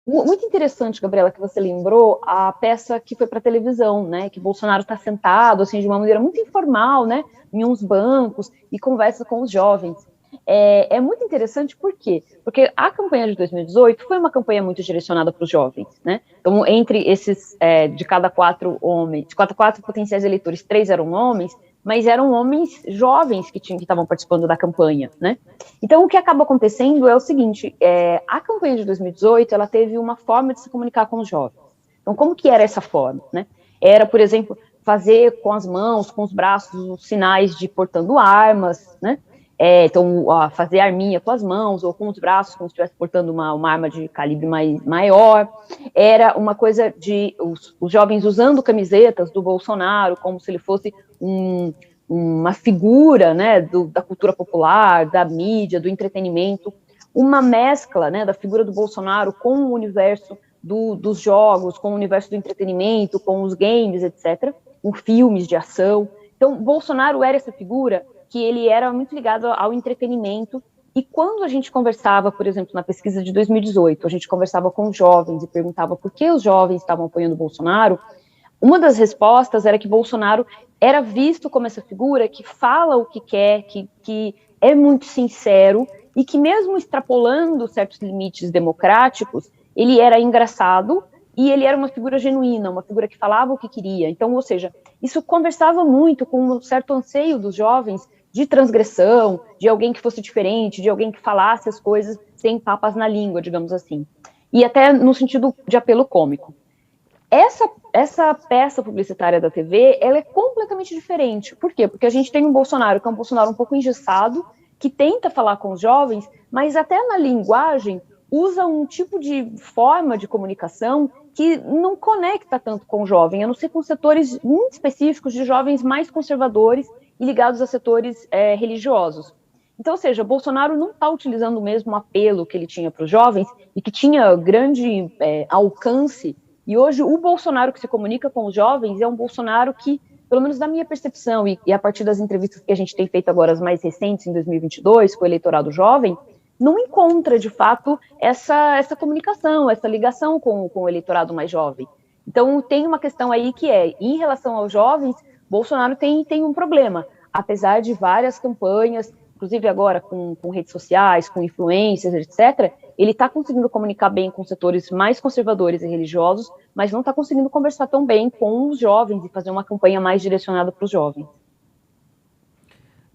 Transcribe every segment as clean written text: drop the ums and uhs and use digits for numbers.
Muito interessante, Gabriela, que você lembrou a peça que foi para televisão, né? Que Bolsonaro está sentado, assim, de uma maneira muito informal, né? Em uns bancos e conversa com os jovens. É muito interessante, por quê? Porque a campanha de 2018 foi uma campanha muito direcionada para os jovens, né? Então, entre esses, de cada 4 homens, de cada 4 potenciais eleitores, 3 eram homens, mas eram homens jovens que estavam participando da campanha, né? Então, o que acaba acontecendo é o seguinte, a campanha de 2018, ela teve uma forma de se comunicar com os jovens. Então, como que era essa forma, né? Era, por exemplo, fazer com as mãos, com os braços, os sinais de portando armas, né? Então, fazer arminha com as mãos ou com os braços, como se estivesse portando uma arma de calibre maior. Era uma coisa de os jovens usando camisetas do Bolsonaro, como se ele fosse uma figura, né, da cultura popular, da mídia, do entretenimento, uma mescla, né, da figura do Bolsonaro com o universo dos jogos, com o universo do entretenimento, com os games, etc., com filmes de ação. Então, Bolsonaro era essa figura que ele era muito ligado ao entretenimento, e quando a gente conversava, por exemplo, na pesquisa de 2018, a gente conversava com jovens e perguntava por que os jovens estavam apoiando Bolsonaro, uma das respostas era que Bolsonaro era visto como essa figura que fala o que quer, que é muito sincero, e que mesmo extrapolando certos limites democráticos, ele era engraçado e ele era uma figura genuína, uma figura que falava o que queria. Então, ou seja, isso conversava muito com um certo anseio dos jovens de transgressão, de alguém que fosse diferente, de alguém que falasse as coisas sem papas na língua, digamos assim. E até no sentido de apelo cômico. Essa peça publicitária da TV, ela é completamente diferente. Por quê? Porque a gente tem um Bolsonaro, que é um Bolsonaro um pouco engessado, que tenta falar com os jovens, mas até na linguagem usa um tipo de forma de comunicação que não conecta tanto com o jovem, a não ser com setores muito específicos de jovens mais conservadores e ligados a setores religiosos. Então, ou seja, Bolsonaro não está utilizando o mesmo apelo que ele tinha para os jovens e que tinha grande alcance. E hoje o Bolsonaro que se comunica com os jovens é um Bolsonaro que, pelo menos na minha percepção, e a partir das entrevistas que a gente tem feito agora, as mais recentes, em 2022, com o eleitorado jovem, não encontra, de fato, essa comunicação, essa ligação com o eleitorado mais jovem. Então, tem uma questão aí que em relação aos jovens, Bolsonaro tem um problema, apesar de várias campanhas, inclusive agora com redes sociais, com influências, etc., ele está conseguindo comunicar bem com setores mais conservadores e religiosos, mas não está conseguindo conversar tão bem com os jovens e fazer uma campanha mais direcionada para os jovens.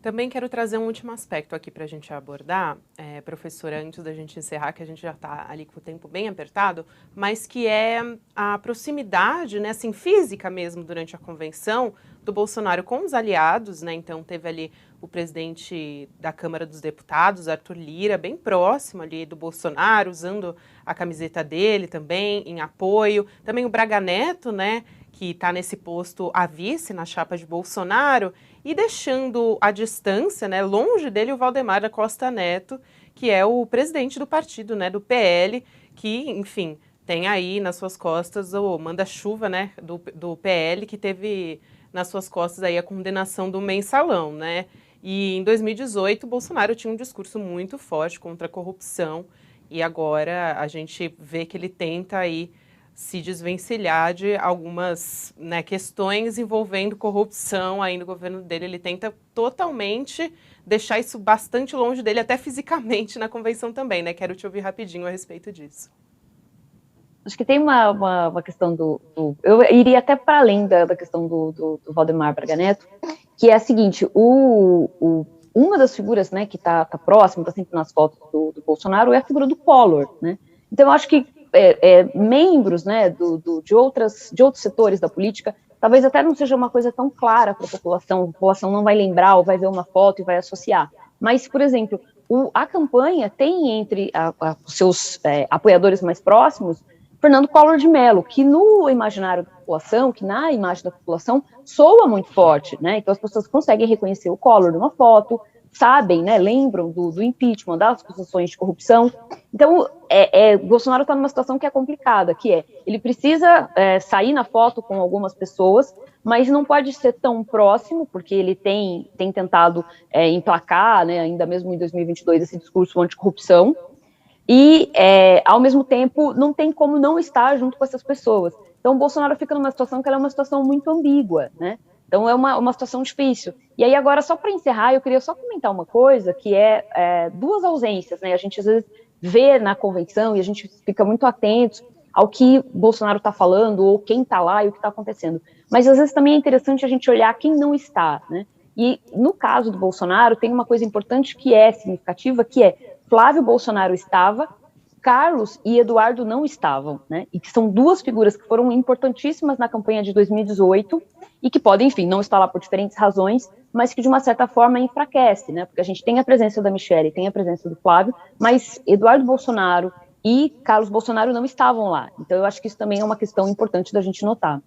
Também quero trazer um último aspecto aqui para a gente abordar, professora, antes da gente encerrar, que a gente já está ali com o tempo bem apertado, mas que é a proximidade, né, assim, física mesmo, durante a convenção, do Bolsonaro com os aliados, né? Então teve ali o presidente da Câmara dos Deputados, Arthur Lira, bem próximo ali do Bolsonaro, usando a camiseta dele também, em apoio. Também o Braga Neto, né, que está nesse posto a vice na chapa de Bolsonaro, e deixando à distância, né, longe dele, o Valdemar da Costa Neto, que é o presidente do partido, né, do PL, que, enfim, tem aí nas suas costas o manda-chuva, né, do PL, que teve nas suas costas aí a condenação do mensalão, né? E em 2018, Bolsonaro tinha um discurso muito forte contra a corrupção, e agora a gente vê que ele tenta aí se desvencilhar de algumas, né, questões envolvendo corrupção aí no governo dele. Ele tenta totalmente deixar isso bastante longe dele, até fisicamente, na convenção também, né? Quero te ouvir rapidinho a respeito disso. Acho que tem uma questão eu iria até para além da questão do Valdemar Braga Neto, que é a seguinte, uma das figuras, né, que está próxima, está sempre nas fotos do Bolsonaro, é a figura do Collor, né? Então, eu acho que membros, né, de outros setores da política, talvez até não seja uma coisa tão clara para a população não vai lembrar ou vai ver uma foto e vai associar. Mas, por exemplo, a campanha tem entre os seus apoiadores mais próximos Fernando Collor de Mello, que no imaginário da população, que na imagem da população, soa muito forte, né? Então as pessoas conseguem reconhecer o Collor numa foto, sabem, né? Lembram do impeachment, das acusações de corrupção. Então, Bolsonaro está numa situação que é complicada, que ele precisa sair na foto com algumas pessoas, mas não pode ser tão próximo, porque ele tem tentado emplacar, né, ainda mesmo em 2022, esse discurso anticorrupção. e, ao mesmo tempo, não tem como não estar junto com essas pessoas. Então, o Bolsonaro fica numa situação que ela é uma situação muito ambígua, né? Então, é uma situação difícil. E aí, agora, só para encerrar, eu queria só comentar uma coisa, que duas ausências, né? A gente, às vezes, vê na convenção e a gente fica muito atento ao que Bolsonaro está falando, ou quem está lá e o que está acontecendo. Mas, às vezes, também é interessante a gente olhar quem não está, né? E, no caso do Bolsonaro, tem uma coisa importante que é significativa, que é Flávio Bolsonaro estava, Carlos e Eduardo não estavam, né? E que são duas figuras que foram importantíssimas na campanha de 2018 e que podem, enfim, não estar lá por diferentes razões, mas que de uma certa forma enfraquece, né? Porque a gente tem a presença da Michelle, tem a presença do Flávio, mas Eduardo Bolsonaro e Carlos Bolsonaro não estavam lá. Então eu acho que isso também é uma questão importante da gente notar.